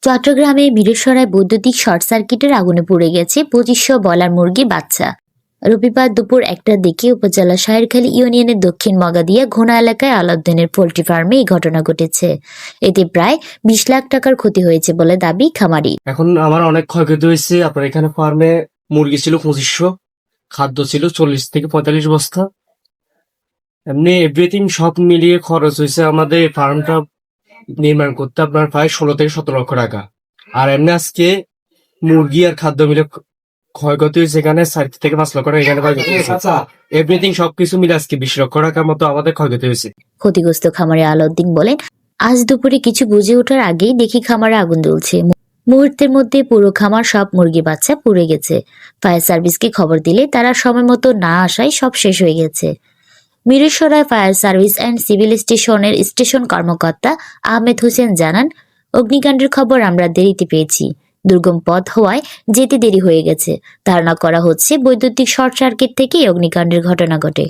চট্টগ্রামে মিরসরাই বৈদ্যুতিক শর্ট সার্কিটের আগুনে পুড়ে গেছে ২৫০০ ব্রয়লার মুরগি বাচ্চা। রবিবার দুপুর ১টার দিকে উপজেলা শাহেরখালী ইউনিয়নের দক্ষিণ মগাদিয়া ঘোনা এলাকায় আলাউদ্দিনের পোল্ট্রি ফার্মে এই ঘটনা ঘটেছে। এতে প্রায় ২০ লাখ টাকার ক্ষতি হয়েছে বলে দাবি খামারি। এখন আমার অনেক ক্ষয়ক্ষতি হয়েছে। আপনার এখানে ফার্মে মুরগি ছিল ২৫০০, খাদ্য ছিল ৪০ থেকে ৪৫ বস্তা। এমনি এভরিথিং সব মিলিয়ে খরচ হয়েছে আমাদের ফার্মটা নির্মাণ করতে আপনার প্রায় ১৬ থেকে ১৭ লক্ষ টাকা। আর এমনি আজকে মুরগি আর খাদ্য মিলে ক্ষয়ক্ষতি হয়েছে এখানে ৪ থেকে ৫ লক্ষ টাকা এখানে ক্ষয়ক্ষতি হয়েছে। এভরিথিং সবকিছু মিলে আজকে ২০ লক্ষ টাকার মতো আমাদের ক্ষয়ক্ষতি হয়েছে। ক্ষতিগ্রস্ত খামারি আলাউদ্দিন বলেন, আজ দুপুরে কিছু বুঝে ওঠার আগেই দেখি খামারে আগুন জ্বলছে। মুহূর্তের মধ্যে পুরো খামার সব মুরগি বাচ্চা পুড়ে গেছে। ফায়ার সার্ভিসকে খবর দিলে তারা সময় মতো না আসায় সব শেষ হয়ে গেছে। Mirsarai fire service and civil স্টেশনের স্টেশন কর্মকর্তা আহমেদ হোসেন জানান, অগ্নিকাণ্ডের খবর আমরা দেরিতে পেয়েছি। দুর্গম পথ হওয়ায় যেতে দেরি হয়ে গেছে। ধারণা করা হচ্ছে বৈদ্যুতিক শর্ট সার্কিট থেকেই অগ্নিকাণ্ডের ঘটনা ঘটে।